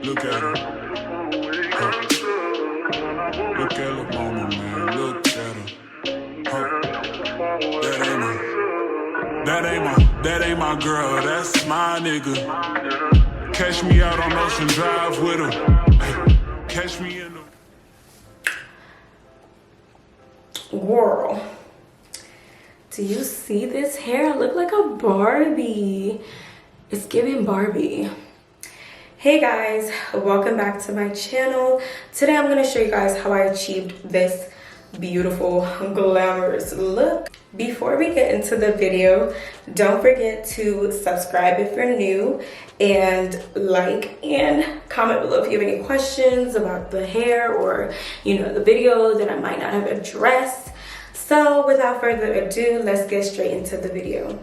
Look at her. Look at her mama, man. Look at her. That ain't my girl. That's my nigga. Catch me out on Ocean Drive with her. Catch me in the... Girl, do you see this hair? I look like a Barbie. It's giving Barbie. Hey guys, welcome back to my channel. Today I'm going to show you guys how I achieved this beautiful glamorous look. Before we get into the video, don't forget to subscribe if you're new, and like and comment below if you have any questions about the hair or the video that I might not have addressed. So without further ado, let's get straight into the video.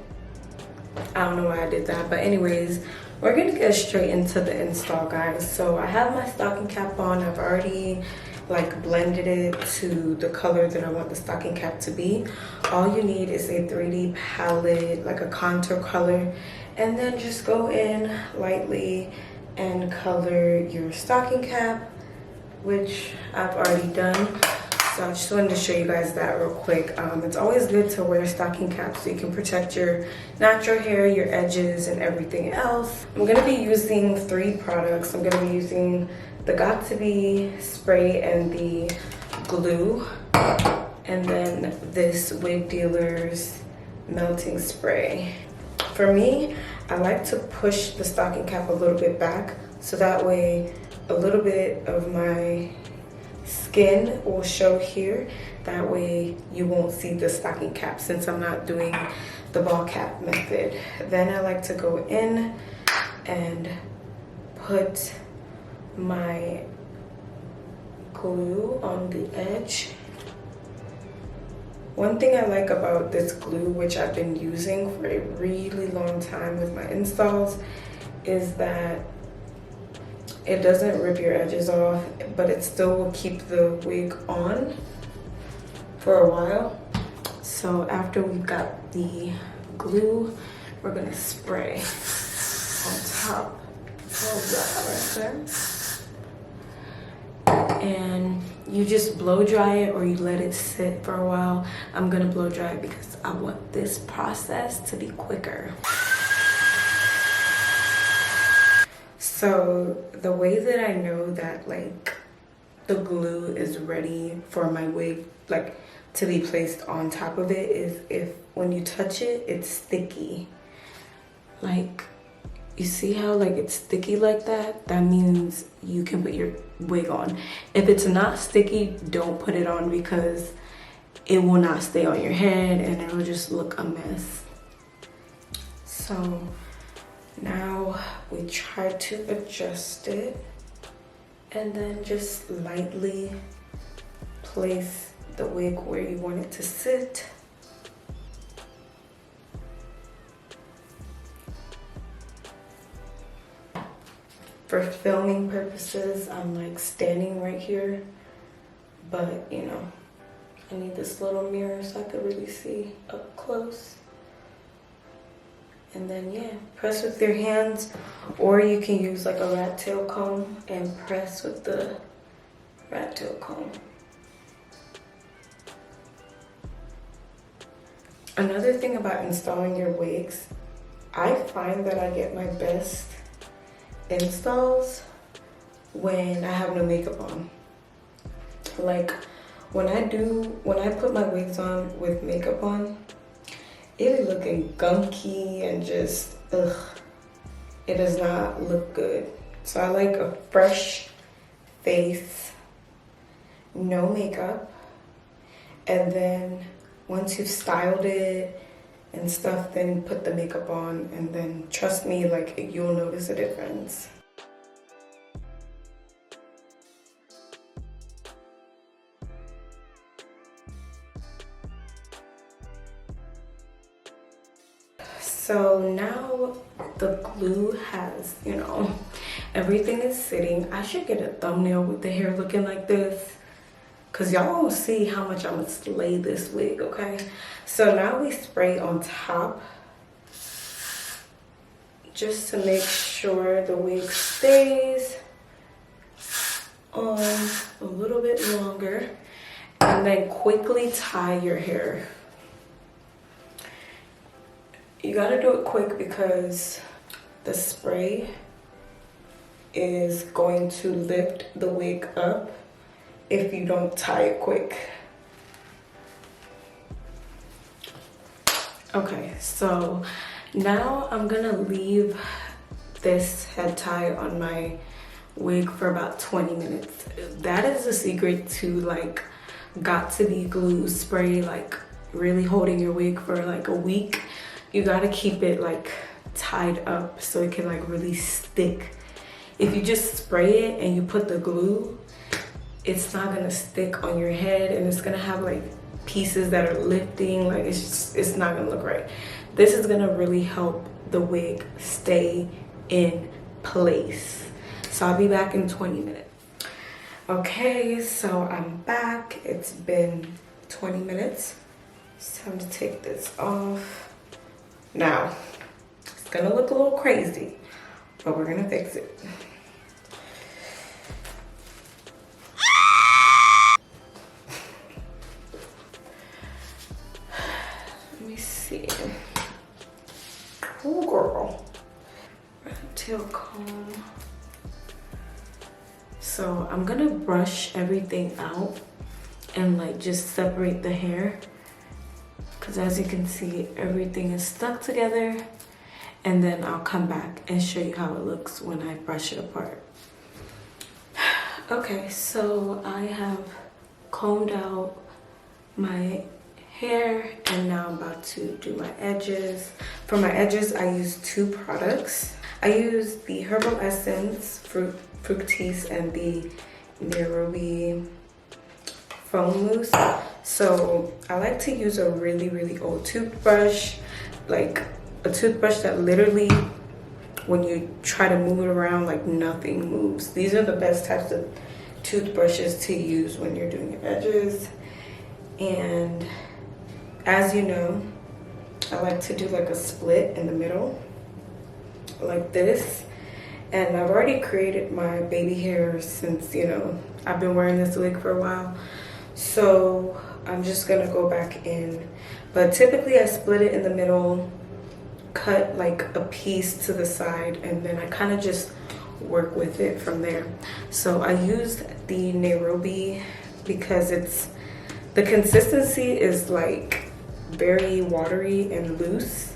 I don't know why I did that, but anyways, we're gonna get straight into the install, guys. So I have my stocking cap on. I've already blended it to the color that I want the stocking cap to be. All you need is a 3D palette, like a contour color, and then just go in lightly and color your stocking cap, which I've already done. So I just wanted to show you guys that real quick. It's always good to wear stocking caps so you can protect your natural hair, your edges, and everything else. I'm gonna be using 3 products. I'm gonna be using the Got2b spray and the glue, and then this Wig Dealer's melting spray. For me, I like to push the stocking cap a little bit back so that way a little bit of my skin will show here. That way you won't see the stocking cap since I'm not doing the ball cap method. Then I like to go in and put my glue on the edge. One thing I like about this glue, which I've been using for a really long time with my installs, is that it doesn't rip your edges off, but it still will keep the wig on for a while. So after we've got the glue, we're gonna spray on top of that right there. And you just blow dry it or you let it sit for a while. I'm gonna blow dry it because I want this process to be quicker. So the way that I know that the glue is ready for my wig to be placed on top of it is if when you touch it, it's sticky. You see how it's sticky like that? That means you can put your wig on. If it's not sticky, don't put it on because it will not stay on your head and it'll just look a mess. So now we try to adjust it and then just lightly place the wig where you want it to sit. For filming purposes, I'm standing right here, but I need this little mirror so I could really see up close. And then press with your hands, or you can use a rat tail comb and press with the rat tail comb. Another thing about installing your wigs, I find that I get my best installs when I have no makeup on. When I put my wigs on with makeup on, it be looking gunky and just it does not look good. So I like a fresh face, no makeup, and then once you've styled it and stuff, then put the makeup on, and then trust me, you'll notice a difference. So now the glue has, everything is sitting. I should get a thumbnail with the hair looking like this, because y'all won't see how much I'm gonna slay this wig, okay? So now we spray on top just to make sure the wig stays on a little bit longer and then quickly tie your hair. You gotta do it quick because the spray is going to lift the wig up if you don't tie it quick. Okay, so now I'm gonna leave this head tie on my wig for about 20 minutes. That is the secret to like got to be glue spray, like really holding your wig for like a week. You gotta keep it like tied up so it can like really stick. If you just spray it and you put the glue, it's not gonna stick on your head and it's gonna have like pieces that are lifting, like it's not gonna look right. This is gonna really help the wig stay in place. So I'll be back in 20 minutes. Okay, so I'm back. It's been 20 minutes. It's time to take this off. Now, it's gonna look a little crazy, but we're gonna fix it. Let me see. Oh, girl. Red tail comb. So I'm gonna brush everything out and like just separate the hair, because as you can see, everything is stuck together, and then I'll come back and show you how it looks when I brush it apart. Okay, so I have combed out my hair and now I'm about to do my edges. For my edges, I use 2 products. I use the Herbal Essence Fructis and the Nairobi foam mousse. So I like to use a really old toothbrush, like a toothbrush that literally when you try to move it around, like nothing moves. These are the best types of toothbrushes to use when you're doing your edges. And as you know, I like to do like a split in the middle like this. And I've already created my baby hair since, you know, I've been wearing this wig for a while. So I'm just gonna go back in. But typically I split it in the middle, cut like a piece to the side, and then I kind of just work with it from there. So I used the Nairobi because the consistency is like very watery and loose.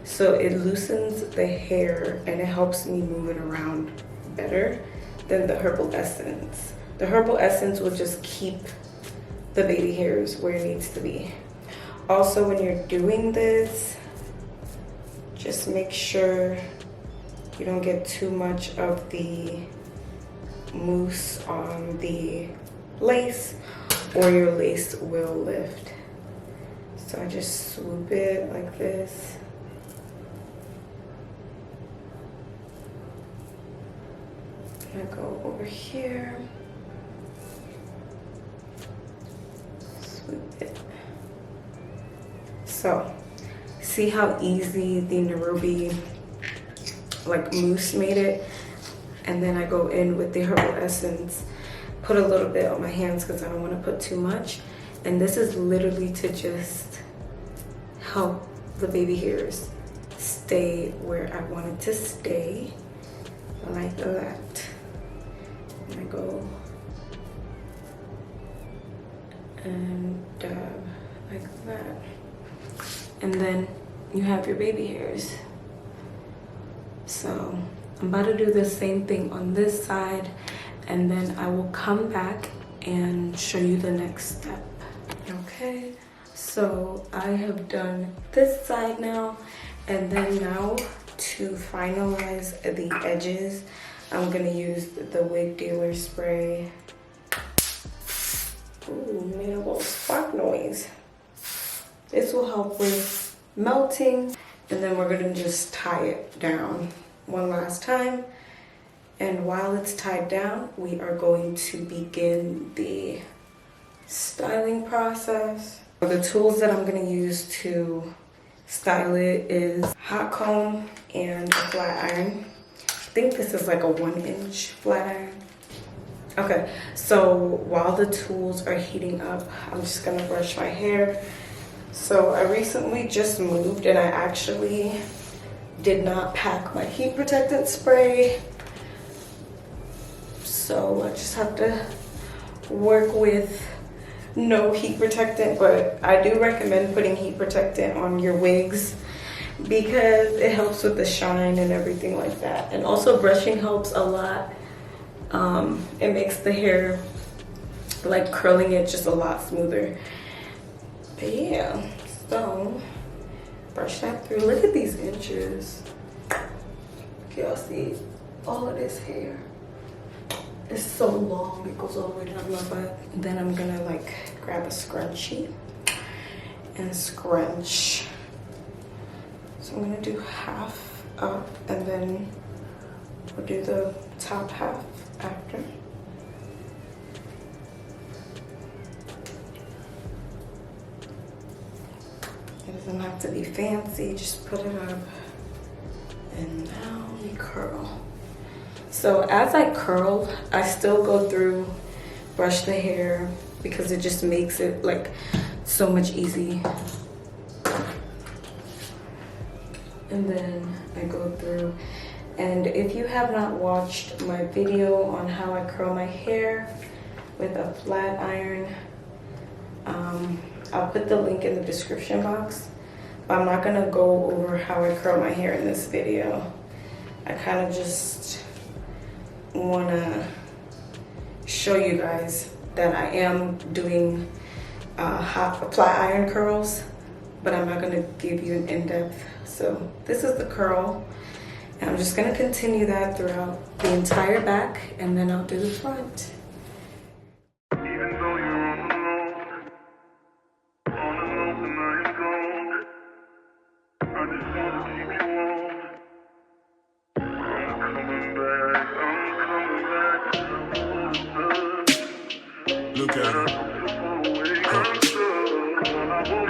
So it loosens the hair and it helps me move it around better than the Herbal Essence. The Herbal Essence will just keep the baby hairs where it needs to be. Also, when you're doing this, just make sure you don't get too much of the mousse on the lace or your lace will lift. So I just swoop it like this. I go over here, swoop it. So, see how easy the Nairobi like mousse made it? And then I go in with the Herbal Essence, put a little bit on my hands because I don't want to put too much. And this is literally to just help the baby hairs stay where I want it to stay, like that. And I go and dab like that. And then you have your baby hairs. So I'm about to do the same thing on this side, and then I will come back and show you the next step. Okay, so I have done this side now, and then now to finalize the edges, I'm gonna use the Wig Dealer spray. Ooh, made a little spark noise. This will help with melting, and then we're gonna just tie it down one last time. And while it's tied down, we are going to begin the styling process. The tools that I'm gonna use to style it is hot comb and a flat iron. I think this is like a 1-inch flat iron. Okay, so while the tools are heating up, I'm just gonna brush my hair. So I recently just moved and I actually did not pack my heat protectant spray. So I just have to work with no heat protectant, but I do recommend putting heat protectant on your wigs because it helps with the shine and everything like that. And also brushing helps a lot. It makes the hair, like curling it, just a lot smoother. But yeah, so brush that through. Look at these inches. Can y'all see all of this hair? It's so long, it goes all the way down my butt. Then I'm gonna like grab a scrunchie and scrunch. So I'm gonna do half up and then we'll do the top half after. It doesn't have to be fancy, just put it up. And now we curl. So as I curl, I still go through, brush the hair because it just makes it like so much easy. And then I go through. And if you have not watched my video on how I curl my hair with a flat iron, I'll put the link in the description box. But I'm not gonna go over how I curl my hair in this video. I kind of just wanna show you guys that I am doing hot flat iron curls, but I'm not gonna give you an in-depth. So this is the curl. And I'm just gonna continue that throughout the entire back and then I'll do the front. Look at her.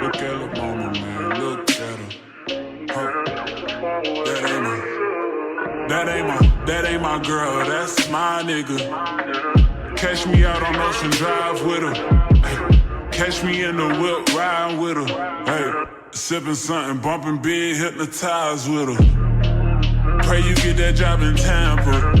Look at her, mama, man. Look at her. That ain't my girl, that's my nigga. Catch me out on Ocean Drive with her. Catch me in the whip riding with her. Hey, sipping something, bumping big, hypnotized with her. Pray you get that job in Tampa.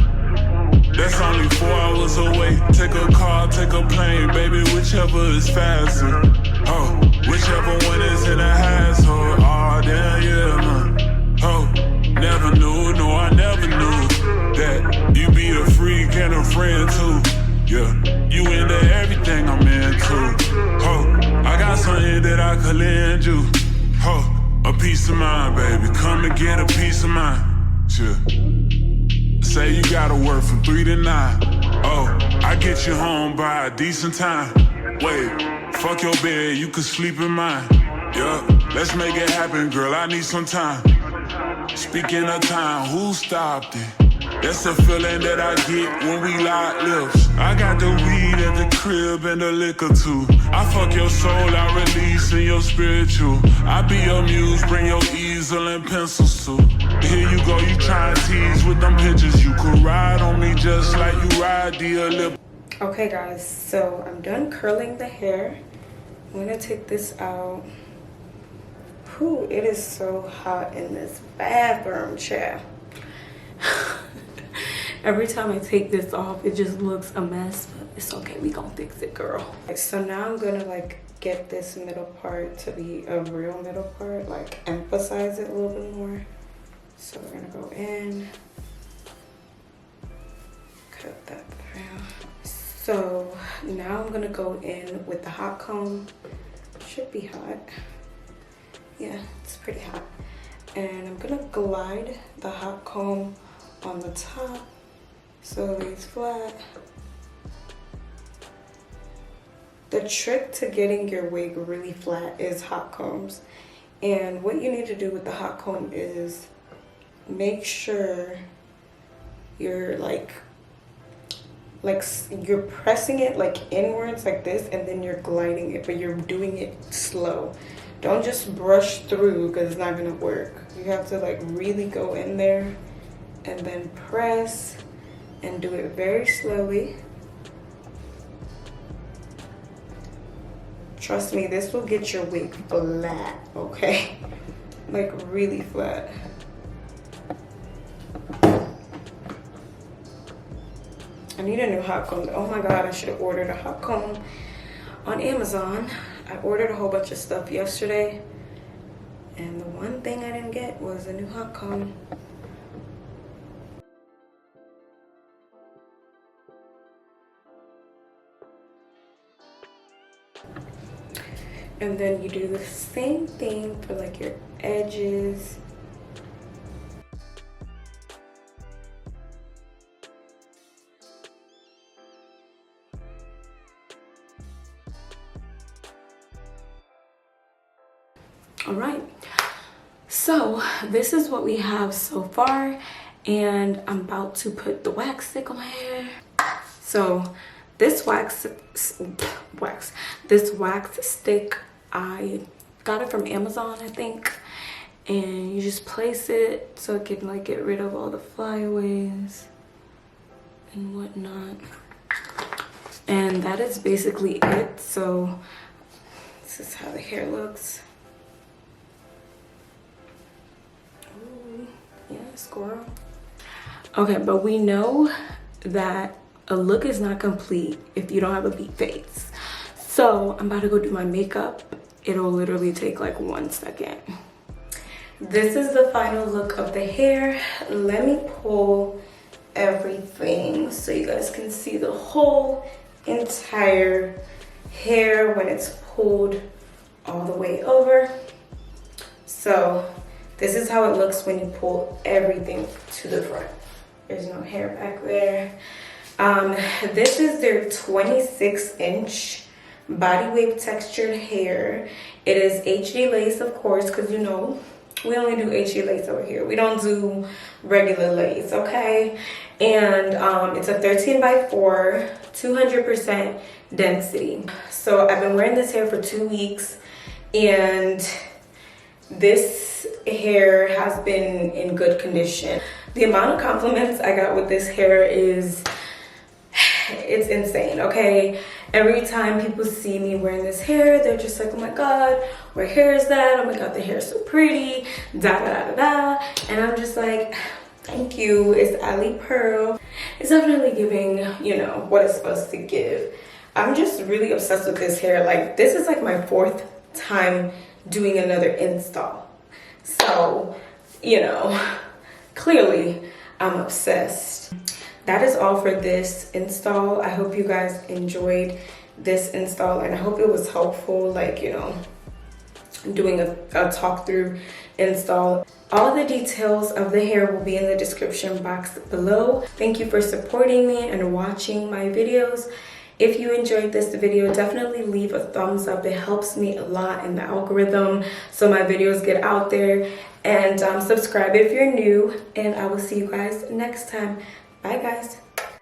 That's only 4 hours away. Take a car, take a plane, baby, whichever is faster. Oh, whichever one is in the household. Oh, damn, yeah, man. Oh, never knew, no, I never knew that you be a freak and a friend too. Yeah, you into everything I'm into. Oh, I got something that I could lend you. Oh, a piece of mind, baby. Come and get a piece of mind. Sure. Say you gotta work from 3 to 9. Oh, I get you home by a decent time. Wait, fuck your bed, you can sleep in mine. Yeah, let's make it happen, girl, I need some time. Speaking of time, who stopped it? That's the feeling that I get when we lock lips. I got the weed at the crib and the liquor too. I fuck your soul, I release in your spiritual. I be your muse, bring your easel and pencils too. Here you go, you try and tease with them pictures. You could ride on me just like you ride the lip. Okay guys, so I'm done curling the hair. I'm gonna take this out. Whew, it is so hot in this bathroom chair. Every time I take this off, it just looks a mess, but it's okay, we gonna fix it, girl. So now I'm gonna like get this middle part to be a real middle part, like emphasize it a little bit more. So we're gonna go in, cut that through. So now I'm gonna go in with the hot comb. Should be hot. Yeah, it's pretty hot. And I'm gonna glide the hot comb on the top so it lays flat. The trick to getting your wig really flat is hot combs. And what you need to do with the hot comb is make sure you're like you're pressing it like inwards like this, and then you're gliding it, but you're doing it slow. Don't just brush through because it's not gonna work. You have to like really go in there and then press and do it very slowly. Trust me, this will get your wig flat, okay? Like really flat. I need a new hot comb. Oh my god, I should have ordered a hot comb on Amazon. I ordered a whole bunch of stuff yesterday, and the one thing I didn't get was a new hot comb. And then you do the same thing for like your edges. All right, so this is what we have so far, and I'm about to put the wax stick on my hair. So this wax stick, I got it from Amazon, I think, and you just place it so it can like get rid of all the flyaways and whatnot. And that is basically it. So this is how the hair looks. Yeah, squirrel. Okay, but we know that a look is not complete if you don't have a beat face. So I'm about to go do my makeup. It'll literally take like 1 second. This is the final look of the hair. Let me pull everything so you guys can see the whole entire hair when it's pulled all the way over. So this is how it looks when you pull everything to the front. There's no hair back there. This is their 26-inch body wave textured hair. It is HD lace, of course, because you know we only do HD lace over here. We don't do regular lace, okay? And it's a 13x4, 200% density. So I've been wearing this hair for 2 weeks, and this hair has been in good condition. The amount of compliments I got with this hair is, it's insane, okay? Every time people see me wearing this hair, they're just like, oh my god, what hair is that? Oh my god, the hair is so pretty, da da da da. And I'm just like, thank you. It's Alipearl. It's definitely giving, you know, what it's supposed to give. I'm just really obsessed with this hair. Like, this is like my 4th time doing another install. So, you know, clearly I'm obsessed. That is all for this install. I hope you guys enjoyed this install, and I hope it was helpful, like, you know, doing a talk through install. All the details of the hair will be in the description box below. Thank you for supporting me and watching my videos. If you enjoyed this video, definitely leave a thumbs up. It helps me a lot in the algorithm so my videos get out there. And subscribe if you're new, and I will see you guys next time. Bye guys.